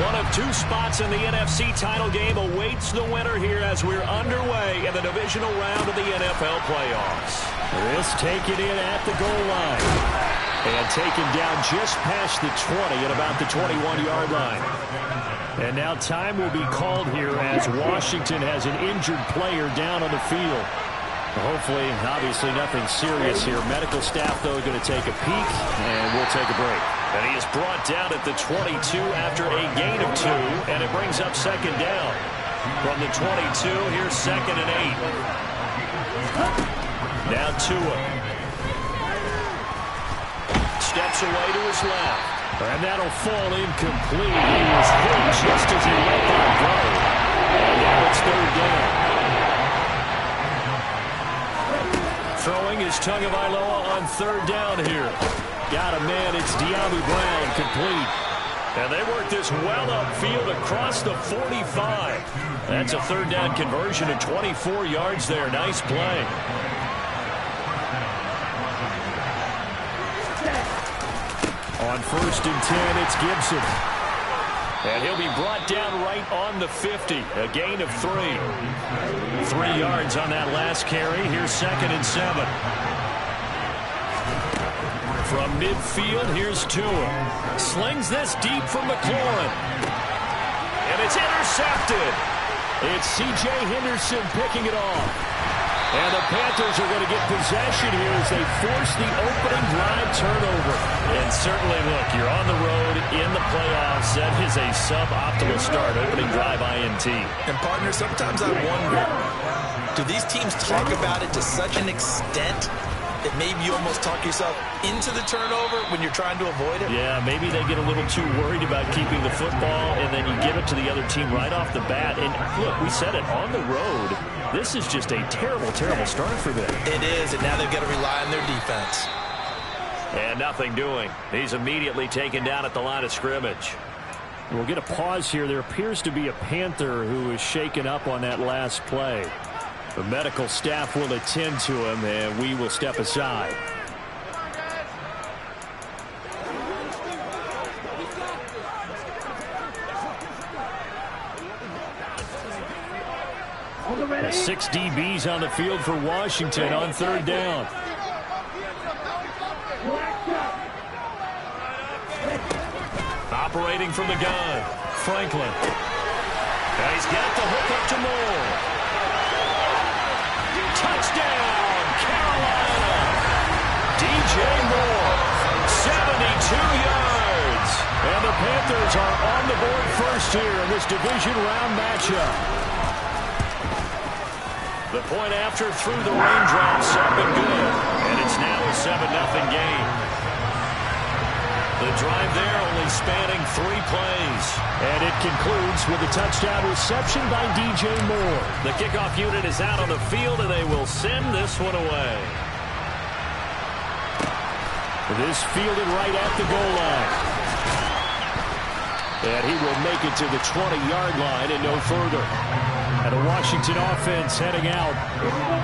One of two spots in the NFC title game awaits the winner here as we're underway in the divisional round of the NFL playoffs. This taken in at the goal line. And taken down just past the 20 at about the 21-yard line. And now time will be called here as Washington has an injured player down on the field. Hopefully, obviously nothing serious here. Medical staff, though, going to take a peek, and we'll take a break. And he is brought down at the 22 after a gain of 2, and it brings up second down. From the 22, here's 2nd and 8. Now Tua. Steps away to his left. And that'll fall incomplete. He was hit just as he let that go. And now it's 3rd down. Throwing is Tagovailoa on 3rd down here. Got a man, it's De'Ami Brown, complete. And they work this well upfield across the 45. That's a 3rd down conversion of 24 yards there. Nice play. On 1st and 10, it's Gibson. And he'll be brought down right on the 50. A gain of 3. 3 yards on that last carry. Here's 2nd and 7. From midfield, here's Tua. Slings this deep from McLaurin. And it's intercepted. It's C.J. Henderson picking it off. And the Panthers are going to get possession here as they force the opening drive turnover. And certainly, look, you're on the road in the playoffs. That is a suboptimal start, opening drive INT. And, partner, sometimes I wonder, do these teams talk about it to such an extent that maybe you almost talk yourself into the turnover when you're trying to avoid it? Yeah, maybe they get a little too worried about keeping the football, and then you give it to the other team right off the bat. And, look, we said it, on the road, this is just a terrible, terrible start for them. It is, and now they've got to rely on their defense. And nothing doing. He's immediately taken down at the line of scrimmage. We'll get a pause here. There appears to be a Panther who is shaken up on that last play. The medical staff will attend to him, and we will step aside. The 6 DBs on the field for Washington on 3rd down. Operating from the gun, Franklin. And he's got the hook up to Moore. Touchdown, Carolina. DJ Moore, 72 yards. And the Panthers are on the board first here in this division round matchup. The point after through the raindrops up and good. And it's now a 7-0 game. The drive there only spanning 3 plays. And it concludes with a touchdown reception by DJ Moore. The kickoff unit is out on the field, and they will send this one away. This fielded right at the goal line. And he will make it to the 20-yard line and no further. And a Washington offense heading out.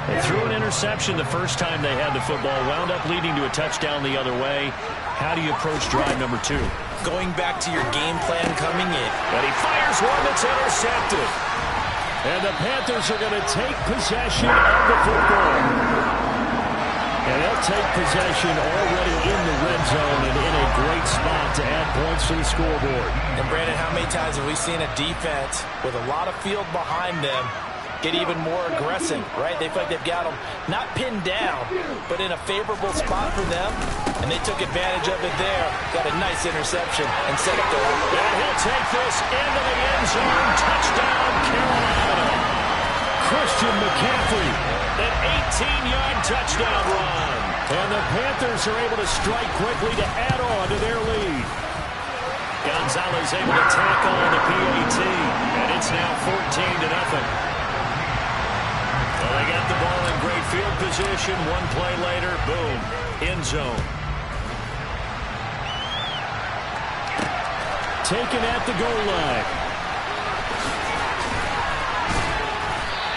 They threw an interception the first time they had the football, wound up leading to a touchdown the other way. How do you approach drive number 2? Going back to your game plan coming in. And he fires one that's intercepted. And the Panthers are going to take possession of the football. And they'll take possession already in the red zone and in a great spot to add points to the scoreboard. And, Brandon, how many times have we seen a defense with a lot of field behind them get even more aggressive, right? They feel like they've got them not pinned down, but in a favorable spot for them, and they took advantage of it there. Got a nice interception and set up their own. And he'll take this into the end zone. Touchdown, Carolina. Christian McCaffrey. An 18-yard touchdown run. And the Panthers are able to strike quickly to add on to their lead. Gonzalez able to tack on the PAT, and it's now 14-0. Well, they got the ball in great field position. One play later, boom, end zone. Taken at the goal line.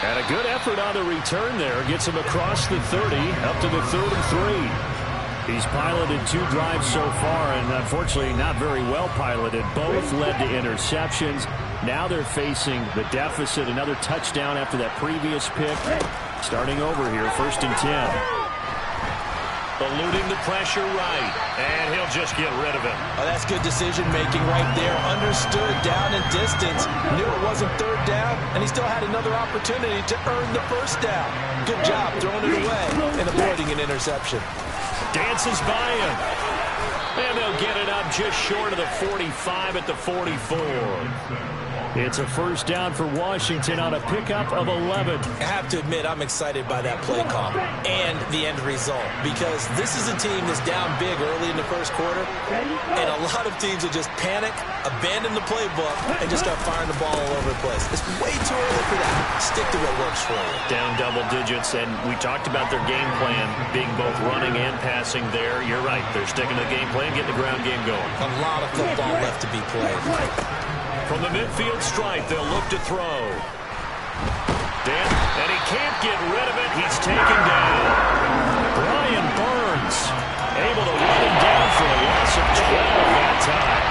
And a good effort on the return there. Gets him across the 30, up to the 3rd and 3. He's piloted 2 drives so far, and unfortunately not very well piloted. Both led to interceptions. Now they're facing the deficit. Another touchdown after that previous pick. Starting over here, 1st and 10. Eluding the pressure right, and he'll just get rid of him. Oh, that's good decision-making right there. Understood down and distance. Knew it wasn't 3rd down, and he still had another opportunity to earn the 1st down. Good job throwing it away and avoiding an interception. Dances by him. And they'll get it up just short of the 45 at the 44. It's a 1st down for Washington on a pickup of 11. I have to admit, I'm excited by that play call and the end result, because this is a team that's down big early in the 1st quarter, and a lot of teams will just panic, abandon the playbook, and just start firing the ball all over the place. It's way too early for that. Stick to what works for you. Down double digits, and we talked about their game plan being both running and passing there. You're right. They're sticking to the game plan, getting the ground game going. A lot of football left to be played. From the midfield stripe, they'll look to throw. And he can't get rid of it. He's taken down. Brian Burns able to run him down for a loss of 12 that time.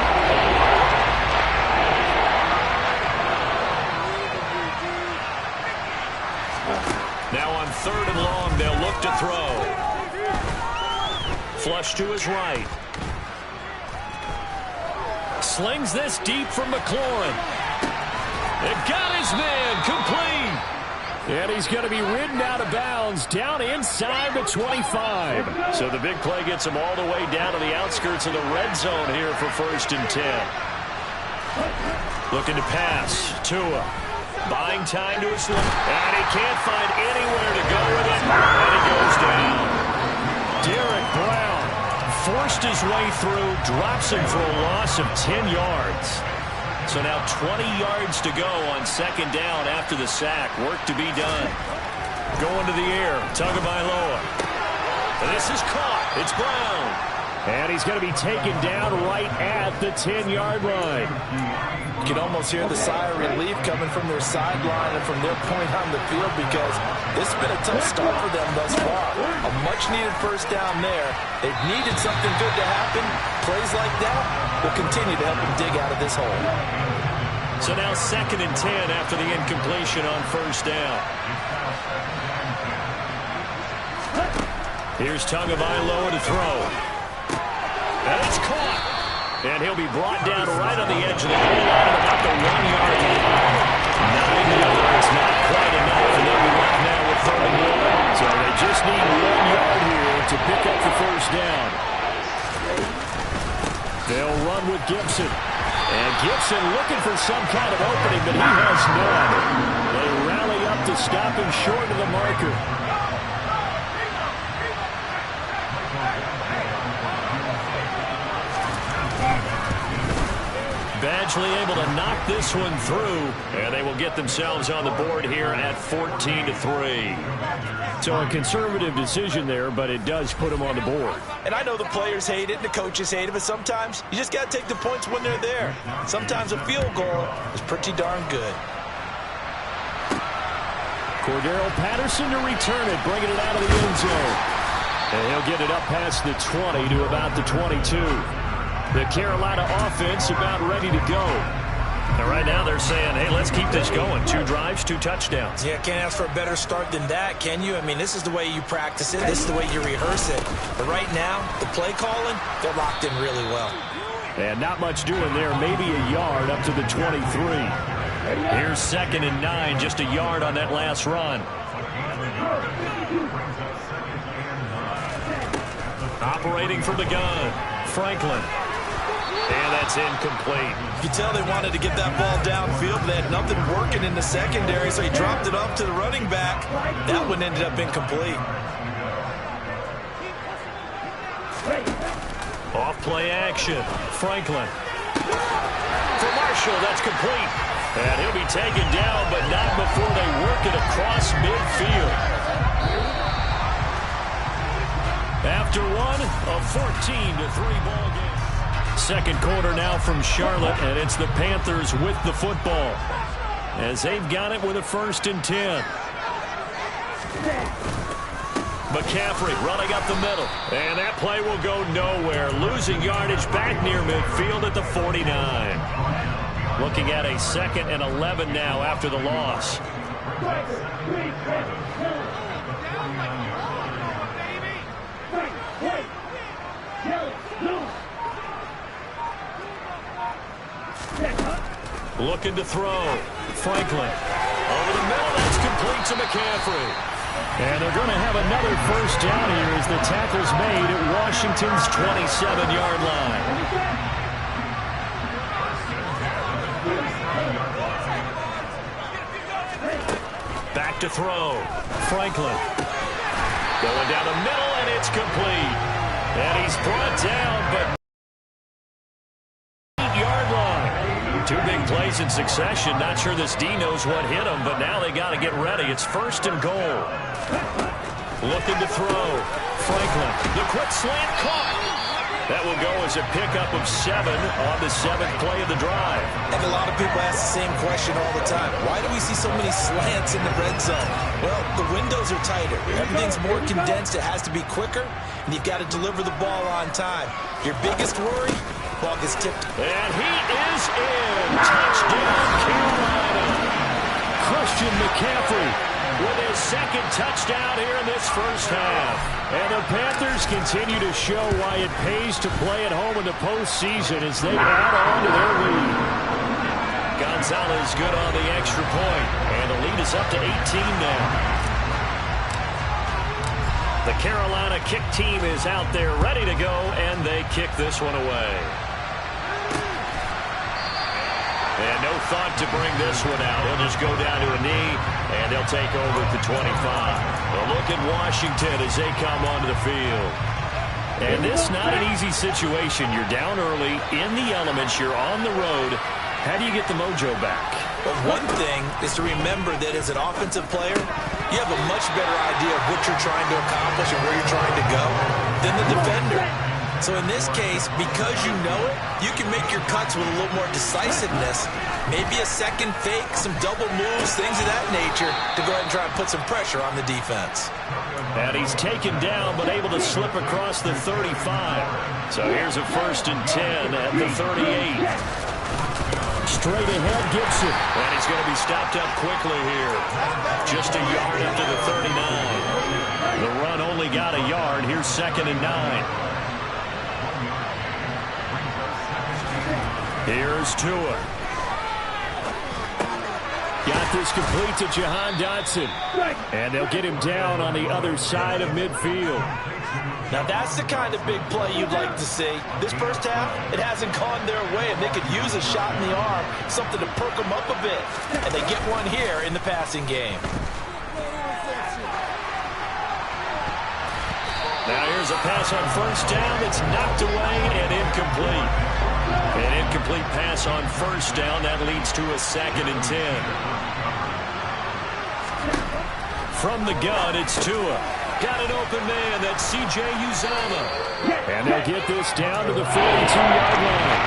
Now on 3rd and long, they'll look to throw. Flush to his right. Slings this deep from McLaurin. They've got his man complete. And he's going to be ridden out of bounds down inside the 25. So the big play gets him all the way down to the outskirts of the red zone here for 1st and 10. Looking to pass. Tua. Buying time to his left. And he can't find anywhere to go with it. And he goes down. Derek Brown forced his way through, drops him for a loss of 10 yards. So now 20 yards to go on 2nd down after the sack. Work to be done. Going to the air. Tagovailoa. This is caught. It's Brown. And he's going to be taken down right at the 10-yard line. You can almost hear the sigh of relief coming from their sideline and from their point on the field, because this has been a tough start for them thus far. A much-needed 1st down there. They've needed something good to happen. Plays like that will continue to help them dig out of this hole. So now 2nd and 10 after the incompletion on 1st down. Here's Tagovailoa to throw. And it's caught. And he'll be brought down right on the edge of the goal line at about the 1-yard line. 9 yards, not quite enough, and they'll be left now with 3rd and 1. So they just need 1 yard here to pick up the 1st down. They'll run with Gibson. And Gibson looking for some kind of opening, but he has none. They rally up to stop him short of the marker. Badgley able to knock this one through, and they will get themselves on the board here at 14-3. So a conservative decision there, but it does put them on the board. And I know the players hate it and the coaches hate it, but sometimes you just got to take the points when they're there. Sometimes a field goal is pretty darn good. Cordero Patterson to return it, bringing it out of the end zone. And he'll get it up past the 20 to about the 22. The Carolina offense about ready to go. And right now they're saying, hey, let's keep this going. 2 drives, 2 touchdowns. Yeah, can't ask for a better start than that, can you? I mean, this is the way you practice it. This is the way you rehearse it. But right now, the play calling, they're locked in really well. And not much doing there. Maybe a yard up to the 23. Here's 2nd and 9, just a yard on that last run. Operating from the gun, Franklin. And that's incomplete. You can tell they wanted to get that ball downfield, but they had nothing working in the secondary, so he dropped it off to the running back. That one ended up incomplete. Off play action, Franklin. For Marshall, that's complete. And he'll be taken down, but not before they work it across midfield. After one, a 14-3 ball game. 2nd quarter now from Charlotte, and it's the Panthers with the football as they've got it with a 1st and 10. McCaffrey running up the middle. And that play will go nowhere. Losing yardage back near midfield at the 49. Looking at a 2nd and 11 now after the loss. Looking to throw. Franklin. Over the middle, that's complete to McCaffrey. And they're going to have another first down here as the tackle's made at Washington's 27-yard line. Back to throw. Franklin. Going down the middle, and it's complete. And he's brought down, but 8-yard line. 2 big plays in succession. Not sure this D knows what hit him, but now they got to get ready. It's 1st and goal. Looking to throw. Franklin. The quick slant caught. That will go as a pickup of 7 on the 7th play of the drive. And a lot of people ask the same question all the time. Why do we see so many slants in the red zone? Well, the windows are tighter. Everything's more condensed. It has to be quicker, and you've got to deliver the ball on time. Your biggest worry, ball gets tipped. And he is in. Touchdown, Carolina. Christian McCaffrey with his 2nd touchdown here in this first half. And the Panthers continue to show why it pays to play at home in the postseason as they add on to their lead. Gonzalez good on the extra point, and the lead is up to 18 now. The Carolina kick team is out there ready to go, and they kick this one away. And no thought to bring this one out. He'll just go down to a knee, and they'll take over at the 25. A look at Washington as they come onto the field. And this not an easy situation. You're down early, in the elements, you're on the road. How do you get the mojo back? Well, one thing is to remember that as an offensive player, you have a much better idea of what you're trying to accomplish and where you're trying to go than the defender. So in this case, because you know it, you can make your cuts with a little more decisiveness. Maybe a second fake, some double moves, things of that nature to go ahead and try and put some pressure on the defense. And he's taken down but able to slip across the 35. So here's a 1st and 10 at the 38. Straight ahead, Gibson. And he's going to be stopped up quickly here. Just a yard up to the 39. The run only got a yard. Here's 2nd and 9. Here's Tua. Got this complete to Jahan Dotson. And they'll get him down on the other side of midfield. Now that's the kind of big play you'd like to see. This first half, it hasn't gone their way, and they could use a shot in the arm, something to perk them up a bit. And they get one here in the passing game. Now here's a pass on 1st down that's knocked away and incomplete. An incomplete pass on 1st down. That leads to a 2nd and 10. From the gun, it's Tua. Got an open man. That's C.J. Uzomah. And they'll get this down to the 42-yard line.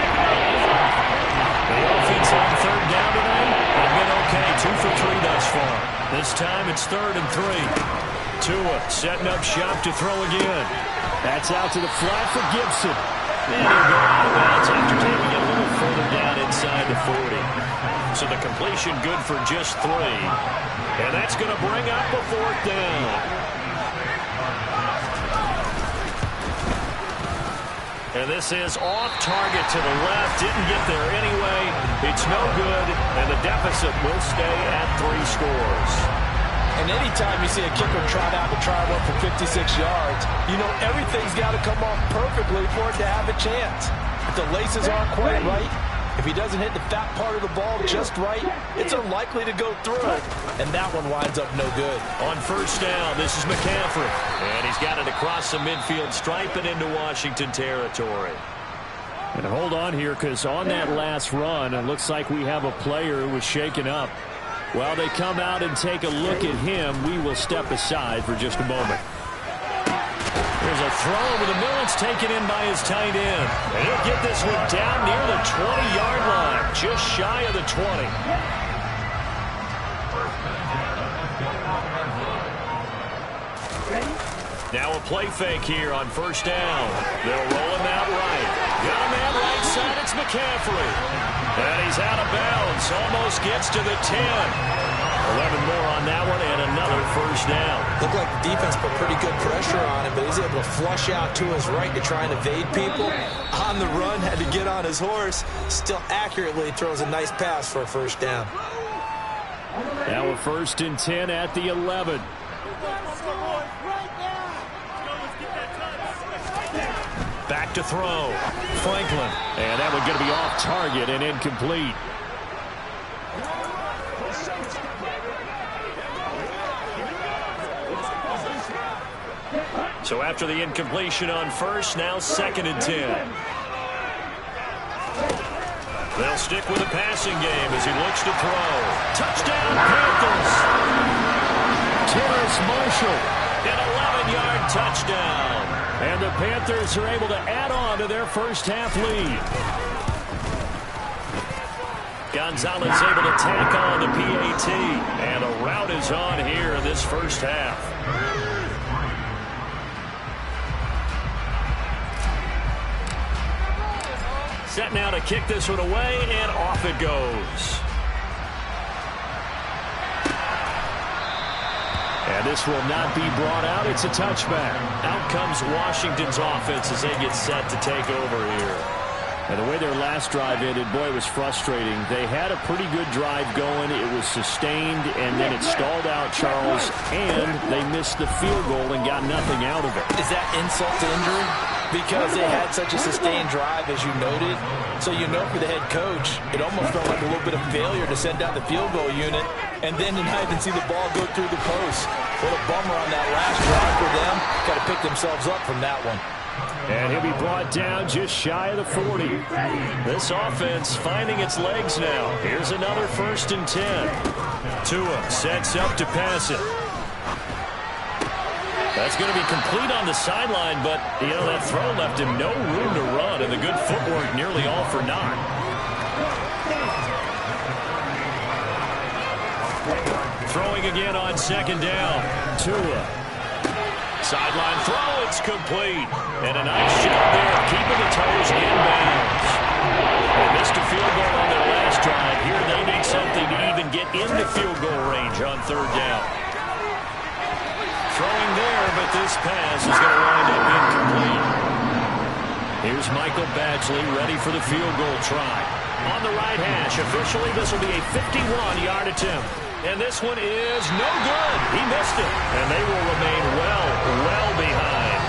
The offense on 3rd down tonight have been okay. 2 for 3 thus far. This time it's 3rd and 3. Tua setting up shop to throw again. That's out to the flat for Gibson. And he'll go out of bounds after taking it a little further down inside the 40. So the completion good for just 3. And that's going to bring up a 4th down. And this is off target to the left. Didn't get there anyway. It's no good. And the deficit will stay at 3 scores. And anytime you see a kicker trot out and try one for 56 yards, you know everything's got to come off perfectly for it to have a chance. If the laces aren't quite right, if he doesn't hit the fat part of the ball just right, it's unlikely to go through. And that one winds up no good. On 1st down, this is McCaffrey. And he's got it across the midfield stripe and into Washington territory. And hold on here, because on that last run, it looks like we have a player who was shaken up. While they come out and take a look at him, we will step aside for just a moment. There's a throw over the middle. It's taken in by his tight end. And he'll get this one down near the 20-yard line, just shy of the 20. Now a play fake here on first down. They'll roll him out right. Got a man right side. It's McCaffrey. And he's out of bounds. Almost gets to the 10. 11 more on that one and another first down. Looked like the defense put pretty good pressure on him, but he's able to flush out to his right to try and evade people. On the run, had to get on his horse. Still accurately throws a nice pass for a first down. Now a 1st and 10 at the 11. Back to throw. Franklin. And that one going to be off target and incomplete. So after the incompletion on first, now 2nd and 10. They'll stick with the passing game as he looks to throw. Touchdown, Panthers. Terrace Marshall, an 11-yard touchdown. And the Panthers are able to add on to their first half lead. Gonzalez able to tack on the PAT. And a rout is on here in this first half. Set now to kick this one away, and off it goes. And this will not be brought out. It's a touchback. Out comes Washington's offense as they get set to take over here. And the way their last drive ended, boy, it was frustrating. They had a pretty good drive going. It was sustained, and then it stalled out, Charles, and they missed the field goal and got nothing out of it. Is that insult to injury? Because they had such a sustained drive, as you noted. So you know for the head coach, it almost felt like a little bit of failure to send out the field goal unit and then to not even see the ball go through the post. What a bummer on that last drive for them. Got to pick themselves up from that one. And he'll be brought down just shy of the 40. This offense finding its legs now. Here's another 1st and 10. Tua sets up to pass it. That's going to be complete on the sideline, but, you know, that throw left him no room to run, and the good footwork nearly all for naught. Throwing again on 2nd down. Tua. Sideline throw, it's complete. And a nice shot there, keeping the toes inbounds. They missed a field goal on their last drive. Here they need something to even get into field goal range on 3rd down. Throwing there, but this pass is going to wind up incomplete. Here's Michael Badgley ready for the field goal try. On the right hash, officially this will be a 51-yard attempt. And this one is no good. He missed it. And they will remain well behind.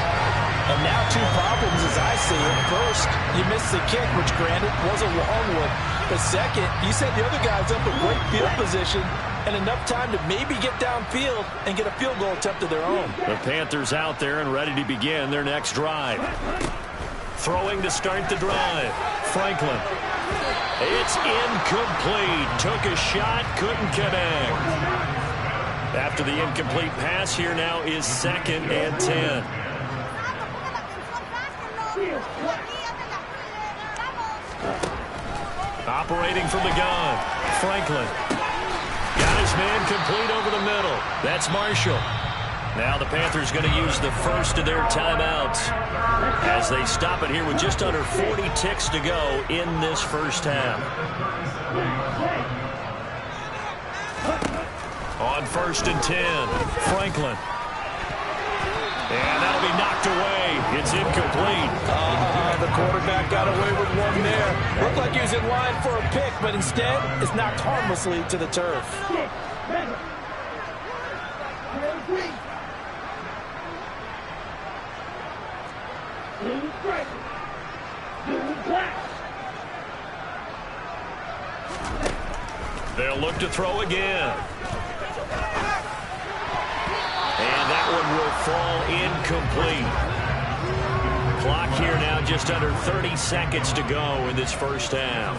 And now 2 problems as I see it. First, you missed the kick, which granted was a long one. But second, you set the other guys up a great field position and enough time to maybe get downfield and get a field goal attempt of their own. The Panthers out there and ready to begin their next drive. Throwing to start the drive. Franklin. It's incomplete. Took a shot, couldn't connect. After the incomplete pass, here now is 2nd and 10. Operating from the gun. Franklin. Got his man complete over the middle. That's Marshall. Now the Panthers going to use the first of their timeouts as they stop it here with just under 40 ticks to go in this first half. On 1st and 10, Franklin. And that'll be knocked away. It's incomplete. The quarterback got away with one there. Looked like he was in line for a pick, but instead it's knocked harmlessly to the turf. They'll look to throw again. And that one will fall incomplete. Clock here now just under 30 seconds to go in this first half.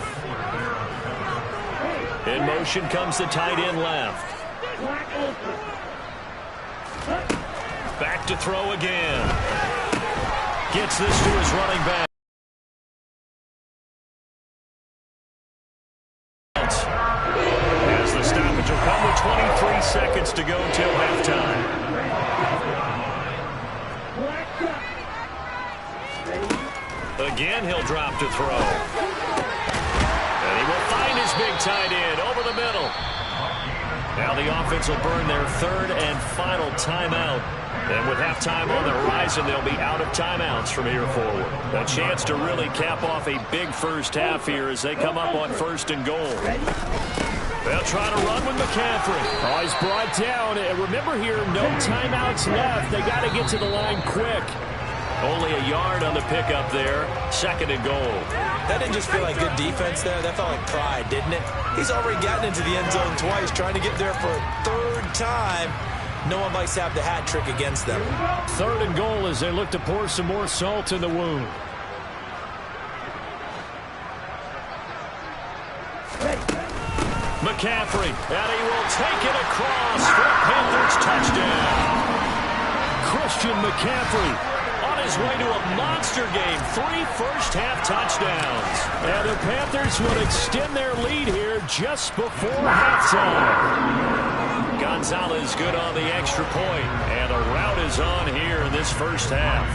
In motion comes the tight end left. Back to throw again. Gets this to his running back. As the stoppage will come with 23 seconds to go till halftime. Again, he'll drop to throw. And he will find his big tight end over the middle. Now the offense will burn their third and final timeout. And with halftime on the horizon, they'll be out of timeouts from here forward. A chance to really cap off a big first half here as they come up on 1st and goal. They'll try to run with McCaffrey. Oh, he's brought down. And remember here, no timeouts left. They got to get to the line quick. Only a yard on the pickup there. 2nd and goal. That didn't just feel like good defense there. That felt like pride, didn't it? He's already gotten into the end zone twice, trying to get there for a 3rd time. No one likes to have the hat trick against them. 3rd and goal as they look to pour some more salt in the wound. McCaffrey, and he will take it across for a Panthers touchdown. Christian McCaffrey on his way to a monster game. 3 first-half touchdowns. And the Panthers would extend their lead here just before halftime. Gonzalez good on the extra point, and the route is on here in this first half.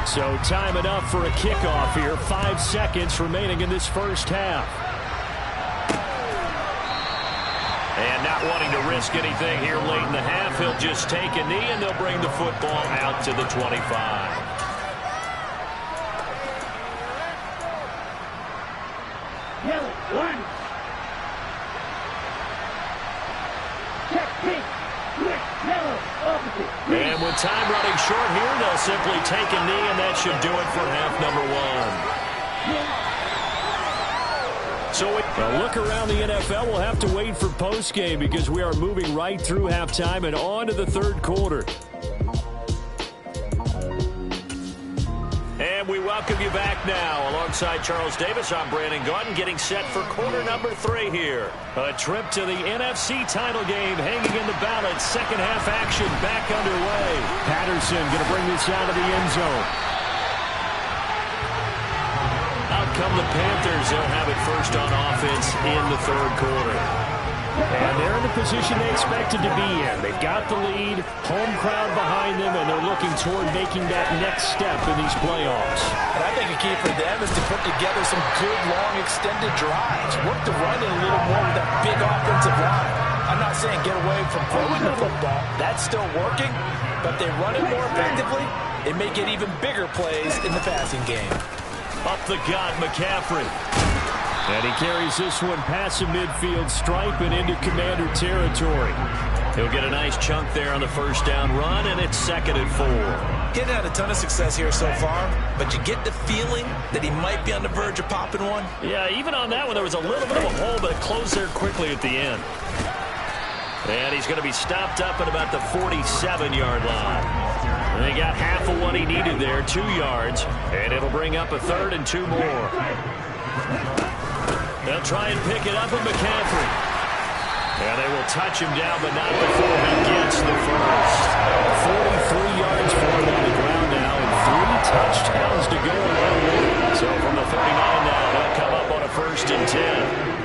So time enough for a kickoff here. 5 seconds remaining in this first half. And not wanting to risk anything here late in the half, he'll just take a knee, and they'll bring the football out to the 25. And with time running short here, they'll simply take a knee, and that should do it for half number 1. So a look around the NFL. We'll have to wait for postgame because we are moving right through halftime and on to the 3rd quarter. And we welcome you back now. Alongside Charles Davis, I'm Brandon Gaudin, getting set for quarter number 3 here. A trip to the NFC title game hanging in the balance. Second half action back underway. Patterson going to bring this out of the end zone. Out come the Panthers. They'll have it first on offense in the 3rd quarter. And they're in the position they expected to be in. They've got the lead, home crowd behind them, and they're looking toward making that next step in these playoffs. And I think a key for them is to put together some good, long, extended drives. Work the run in a little more with that big offensive line. I'm not saying get away from throwing the football. That's still working. But if they run it more effectively, it may get even bigger plays in the passing game. Up the gut, McCaffrey. And he carries this one past the midfield stripe and into Commander territory. He'll get a nice chunk there on the first down run, and it's 2nd and 4. Getting had a ton of success here so far, but you get the feeling that he might be on the verge of popping one. Yeah, even on that one, there was a little bit of a hole, but it closed there quickly at the end. And he's going to be stopped up at about the 47-yard line. And he got half of what he needed there, 2 yards, and it'll bring up a 3rd and 2 more. They'll try and pick it up with McCaffrey. And they will touch him down, but not before he gets the first. 43 yards for him on the ground now, and 3 touchdowns to go along with it. So from the 39 now, they'll come up on a 1st and 10.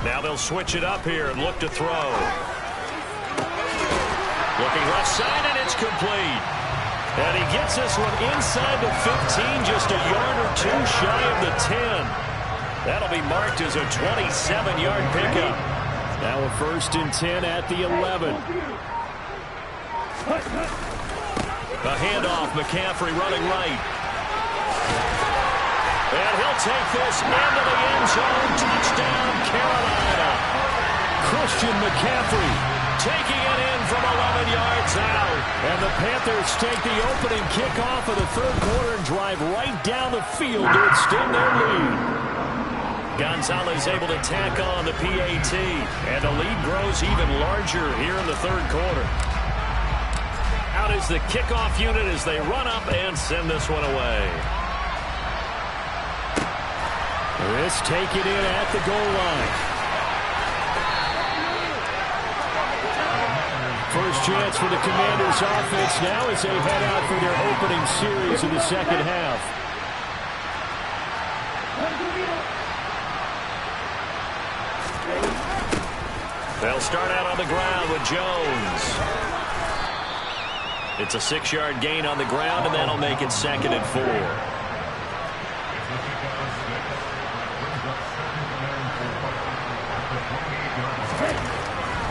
Now they'll switch it up here and look to throw. Looking left side, and it's complete. And he gets this one inside the 15, just a yard or 2 shy of the 10. That'll be marked as a 27-yard pickup. Now a 1st and 10 at the 11. A handoff, McCaffrey running right. And he'll take this into the end zone. Touchdown, Carolina. Christian McCaffrey taking it in from 11 yards out. And the Panthers take the opening kickoff of the 3rd quarter and drive right down the field to extend their lead. Gonzalez able to tack on the PAT. And the lead grows even larger here in the 3rd quarter. Out is the kickoff unit as they run up and send this one away. This taken in at the goal line. First chance for the Commanders offense now as they head out for their opening series in the 2nd half. They'll start out on the ground with Jones. It's a 6-yard gain on the ground, and that'll make it 2nd and 4.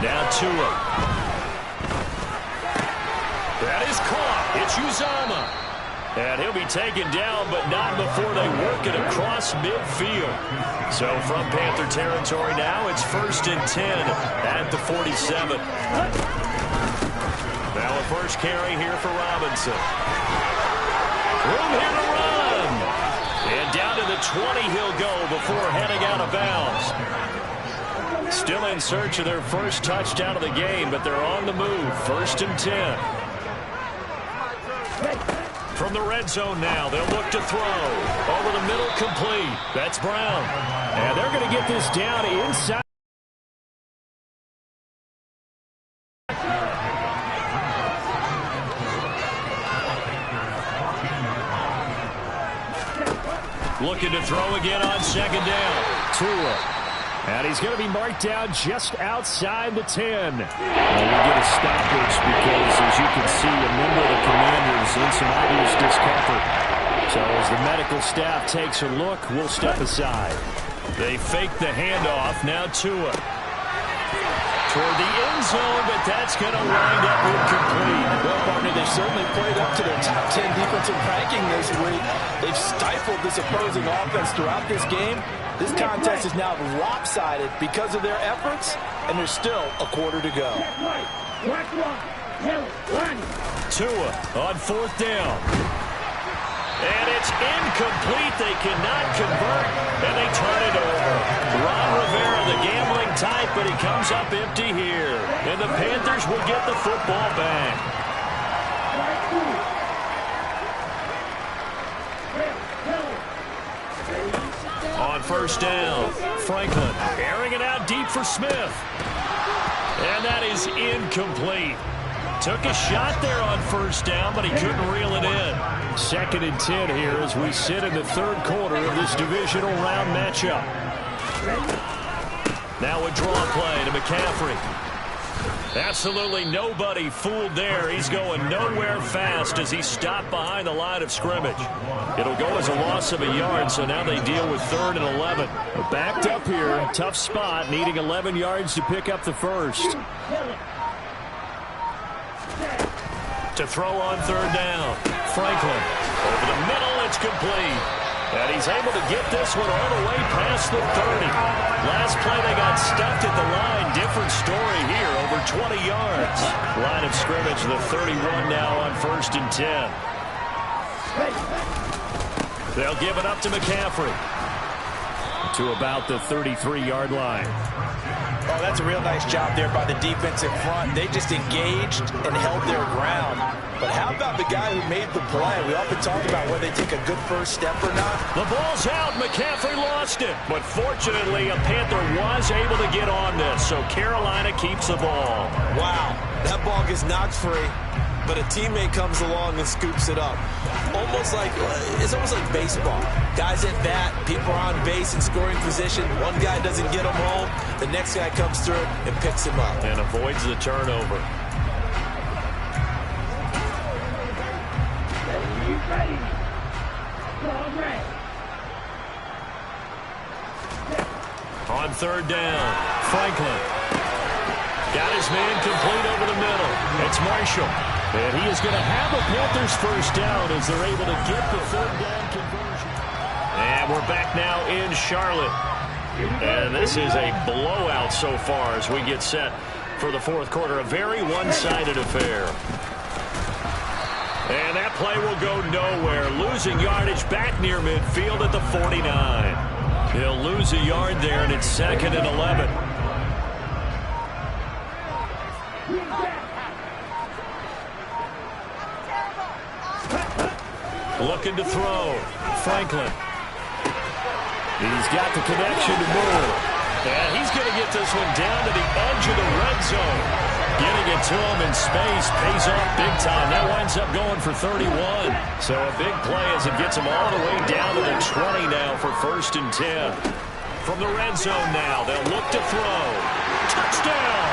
Now Tua. That is caught. It's Uzomah. And he'll be taken down, but not before they work it across midfield. So from Panther territory now, it's 1st and 10 at the 47. Now a first carry here for Robinson. Room here to run. And down to the 20 he'll go before heading out of bounds. Still in search of their first touchdown of the game, but they're on the move. 1st and 10. From the red zone now, they'll look to throw. Over the middle, complete. That's Brown. And they're going to get this down inside. Looking to throw again on 2nd down. Tua. And he's going to be marked down just outside the 10. And we get a stoppage because, as you can see, a member of the Commanders in some obvious discomfort. So as the medical staff takes a look, we'll step aside. They fake the handoff. Now Tua. Toward the end zone, but that's going to wind up incomplete. Well, partner, they've certainly played up to their top 10 defensive ranking this week. They've stifled this opposing offense throughout this game. This contest is now lopsided because of their efforts, and there's still a quarter to go. Tua on 4th down. And it's incomplete. They cannot convert, and they turn it over. Ron Rivera, the gambling type, but he comes up empty here. And the Panthers will get the football back. On 1st down, Franklin airing it out deep for Smith. And that is incomplete. Took a shot there on 1st down, but he couldn't reel it in. 2nd and 10 here as we sit in the 3rd quarter of this divisional round matchup. Now a draw play to McCaffrey. Absolutely nobody fooled there. He's going nowhere fast as he stopped behind the line of scrimmage. It'll go as a loss of a yard, so now they deal with 3rd and 11. Backed up here, tough spot, needing 11 yards to pick up the first. To throw on 3rd down, Franklin. Over the middle, it's complete. And he's able to get this one all the way past the 30. Last play, they got stuffed at the line. Different story here, over 20 yards. Line of scrimmage, the 31 now on 1st and 10. They'll give it up to McCaffrey. To about the 33-yard line. Oh, that's a real nice job there by the defensive front. They just engaged and held their ground. But how about the guy who made the play? We often talk about whether they take a good first step or not. The ball's out. McCaffrey lost it. But fortunately, a Panther was able to get on this, so Carolina keeps the ball. Wow, that ball gets knocked free, but a teammate comes along and scoops it up. It's almost like baseball. Guys at bat, people are on base in scoring position. One guy doesn't get him home. The next guy comes through and picks him up. And avoids the turnover. On 3rd down, Franklin. Got his man complete over the middle. It's Marshall. And he is going to have a Panthers first down as they're able to get the 3rd down conversion. And we're back now in Charlotte. And this is a blowout so far as we get set for the 4th quarter. A very one-sided affair. And that play will go nowhere. Losing yardage back near midfield at the 49. He'll lose a yard there, and it's 2nd and 11. Looking to throw. Franklin. He's got the connection to Moore. And he's going to get this one down to the edge of the red zone. Getting it to him in space pays off big time. That winds up going for 31. So a big play as it gets him all the way down to the 20 now for 1st and 10. From the red zone now, they'll look to throw. Touchdown!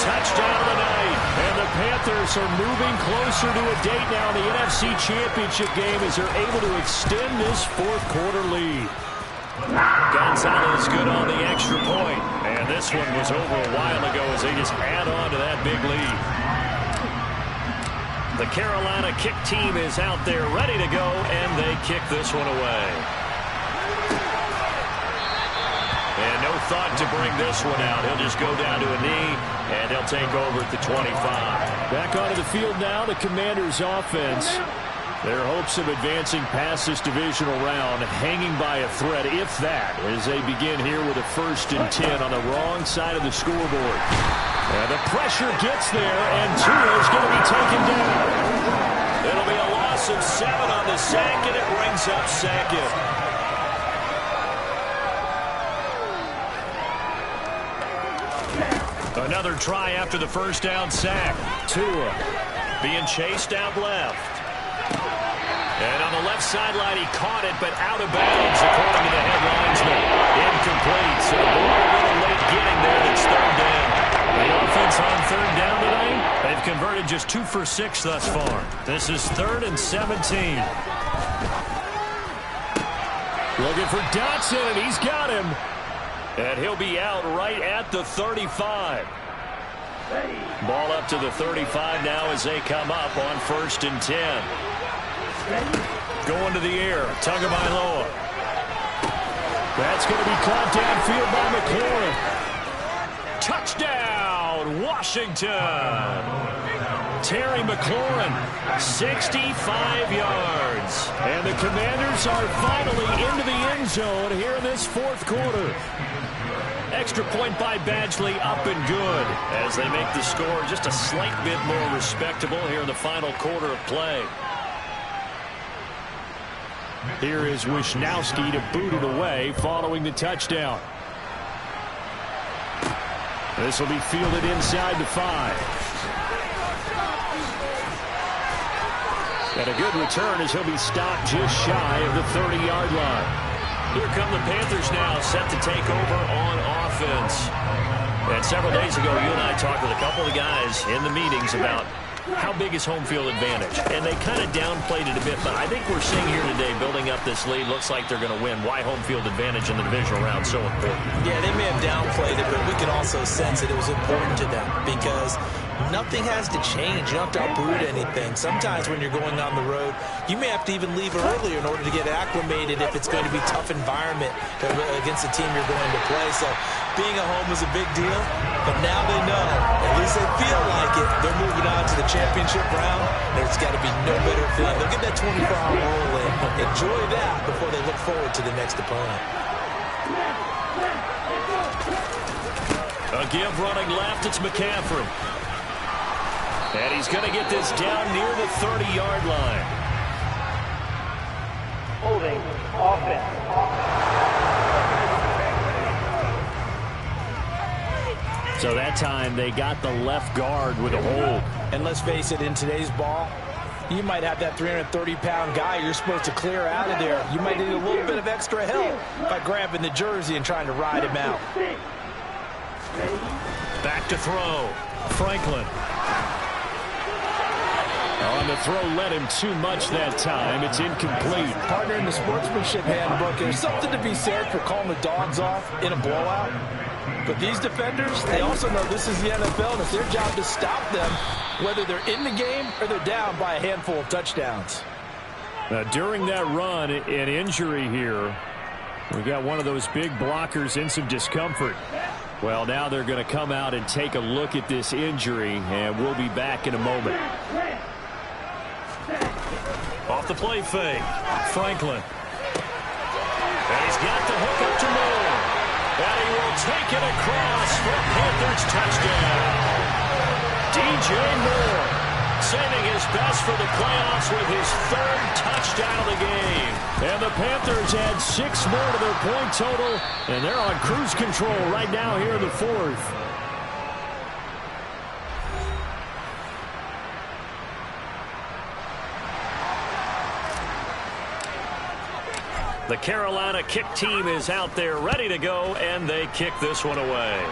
touchdown of the night. And the Panthers are moving closer to a date now in the NFC Championship game as they're able to extend this fourth-quarter lead. Gonzalez good on the extra point. And this one was over a while ago as they just add on to that big lead. The Carolina kick team is out there ready to go, and they kick this one away. And no thought to bring this one out. He'll just go down to a knee, and he'll take over at the 25. Back onto the field now, the Commanders' offense. Their hopes of advancing past this divisional round hanging by a thread, if that, as they begin here with a 1st and 10 on the wrong side of the scoreboard. And the pressure gets there, and Tua is going to be taken down. It'll be a loss of 7 on the sack, and it brings up 2nd. Another try after the first down sack. Tua being chased out left. And on the left sideline, he caught it, but out of bounds, according to the head linesman. Incomplete, so the ball a little late getting there. It's 3rd down. The offense on 3rd down tonight, they've converted just 2 for 6 thus far. This is 3rd and 17. Looking for Dotson, and he's got him. And he'll be out right at the 35. Ball up to the 35 now as they come up on 1st and 10. Going to the air, Tagovailoa. That's going to be caught downfield by McLaurin. Touchdown, Washington. Terry McLaurin, 65 yards. And the Commanders are finally into the end zone here in this 4th quarter. Extra point by Badgley, up and good, as they make the score just a slight bit more respectable here in the final quarter of play. Here is Wisnowski to boot it away following the touchdown. This will be fielded inside the 5. And a good return as he'll be stopped just shy of the 30-yard line. Here come the Panthers now, set to take over on offense. And several days ago, you and I talked with a couple of guys in the meetings about how big is home field advantage. And they kind of downplayed it a bit, but I think we're seeing here today, building up this lead, looks like they're going to win. Why home field advantage in the divisional round so important? Yeah, they may have downplayed it, but we can also sense that it was important to them because nothing has to change. You don't have to uproot anything. Sometimes when you're going on the road, you may have to even leave earlier in order to get acclimated if it's going to be a tough environment against the team you're going to play. So being at home is a big deal, but now they know, at least they feel like it, they're moving on to the championship round. There's got to be no better feeling. They'll get that 24-hour roll in. Enjoy that before they look forward to the next opponent. A give running left, it's McCaffrey. And he's going to get this down near the 30-yard line. Holding offense. So that time they got the left guard with a hold. And let's face it, in today's ball, you might have that 330-pound guy you're supposed to clear out of there. You might need a little bit of extra help by grabbing the jersey and trying to ride him out. Back to throw. Franklin. On the throw, led him too much that time. It's incomplete. Partner, in the sportsmanship handbook, there's something to be said for calling the dogs off in a blowout. But these defenders, they also know this is the NFL, and it's their job to stop them, whether they're in the game or they're down by a handful of touchdowns. During that run, an injury here. We got one of those big blockers in some discomfort. Well, now they're going to come out and take a look at this injury, and we'll be back in a moment. Off the play fake, Franklin. And he's got the hook up to Moore. And he will take it across for Panthers touchdown. DJ Moore saving his best for the playoffs with his 3rd touchdown of the game. And the Panthers add 6 more to their point total, and they're on cruise control right now here in the 4th. The Carolina kick team is out there ready to go, and they kick this one away.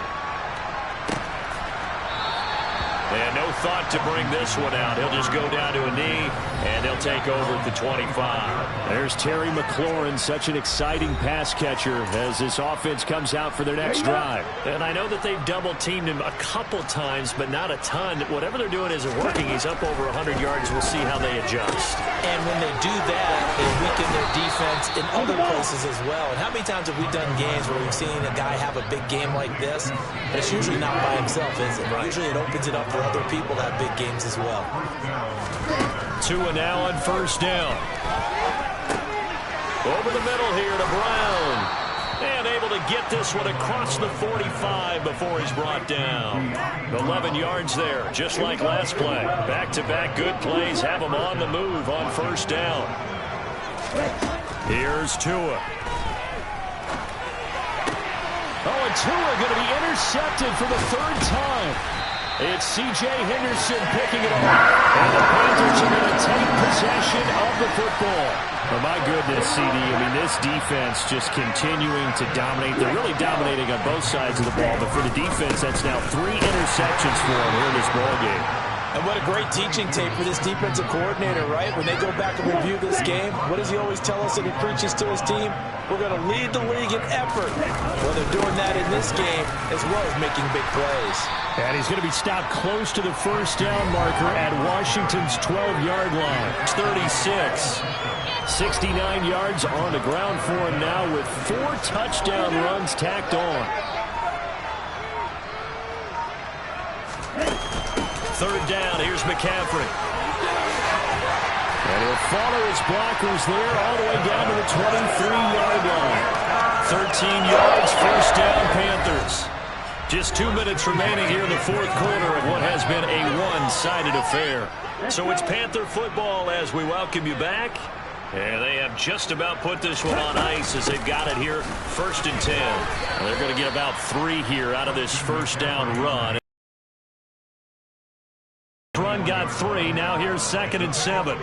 And no thought to bring this one out. He'll just go down to a knee, and they'll take over at the 25. There's Terry McLaurin, such an exciting pass catcher as this offense comes out for their next drive. And I know that they've double-teamed him a couple times, but not a ton. Whatever they're doing isn't working. He's up over 100 yards. We'll see how they adjust. And when they do that, they weaken their defense in other places as well. And how many times have we done games where we've seen a guy have a big game like this, but it's usually not by himself, is it? Right. Usually it opens it up for other people to have big games as well. Tua now on first down. Over the middle here to Brown. And able to get this one across the 45 before he's brought down. 11 yards there, just like last play. Back-to-back good plays have him on the move on first down. Here's Tua. Oh, and Tua going to be intercepted for the third time. It's C.J. Henderson picking it off. And the Panthers are going to take possession of the football. Oh, my goodness, CD. I mean, this defense just continuing to dominate. They're really dominating on both sides of the ball. But for the defense, that's now 3 interceptions for them here in this ballgame. And what a great teaching tape for this defensive coordinator, right? When they go back and review this game, what does he always tell us that he preaches to his team? We're going to lead the league in effort. Well, they're doing that in this game as well as making big plays. And he's going to be stopped close to the first down marker at Washington's 12-yard line. It's 36. 69 yards on the ground for him now with 4 touchdown runs tacked on. Third down, here's McCaffrey. And he'll follow his blockers there all the way down to the 23-yard line. 13 yards, first down, Panthers. Just 2 minutes remaining here in the fourth quarter of what has been a one-sided affair. So it's Panther football as we welcome you back. And they have just about put this one on ice as they've got it here, 1st and 10. And they're going to get about 3 here out of this first down run. Run got 3. Now here's 2nd and 7.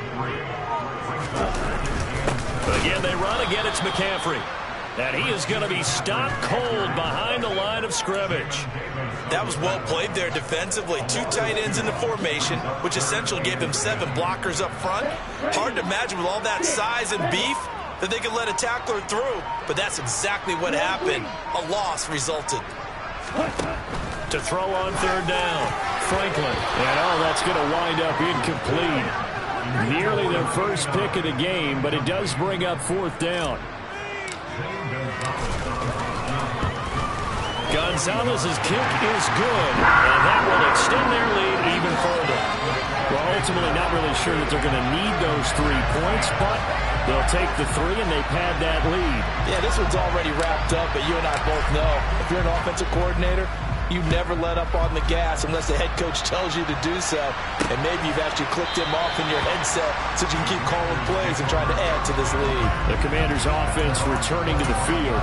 Again, they run. Again, it's McCaffrey. And he is going to be stopped cold behind the line of scrimmage. That was well played there defensively. 2 tight ends in the formation, which essentially gave them 7 blockers up front. Hard to imagine with all that size and beef that they could let a tackler through. But that's exactly what happened. A loss resulted. To throw on third down, Franklin. And that's going to wind up incomplete. Nearly their first pick of the game, but it does bring up 4th down. Gonzalez's kick is good, and that will extend their lead even further. Well, ultimately not really sure that they're going to need those 3 points, but they'll take the 3 and they pad that lead. Yeah, this one's already wrapped up, but you and I both know if you're an offensive coordinator, you never let up on the gas unless the head coach tells you to do so. And maybe you've actually clicked him off in your headset so you can keep calling plays and trying to add to this lead. The Commanders' offense returning to the field.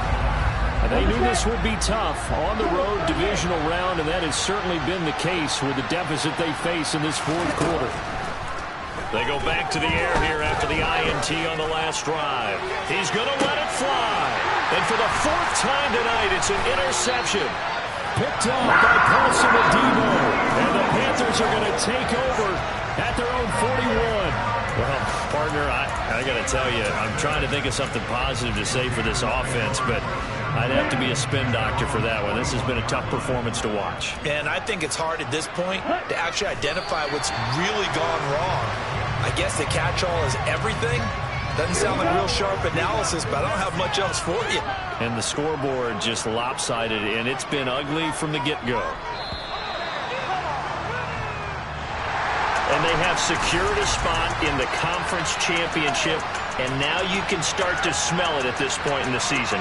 And they knew this would be tough on the road divisional round, and that has certainly been the case with the deficit they face in this fourth quarter. They go back to the air here after the INT on the last drive. He's going to let it fly. And for the 4th time tonight, it's an interception. Picked up by Paulson Adebo. And the Panthers are going to take over at their own 41. Well, partner, I got to tell you, I'm trying to think of something positive to say for this offense, but I'd have to be a spin doctor for that one. This has been a tough performance to watch. And I think it's hard at this point to actually identify what's really gone wrong. I guess the catch-all is everything. Doesn't sound like real sharp analysis, but I don't have much else for you. And the scoreboard just lopsided, and it's been ugly from the get-go. And they have secured a spot in the conference championship, and now you can start to smell it at this point in the season.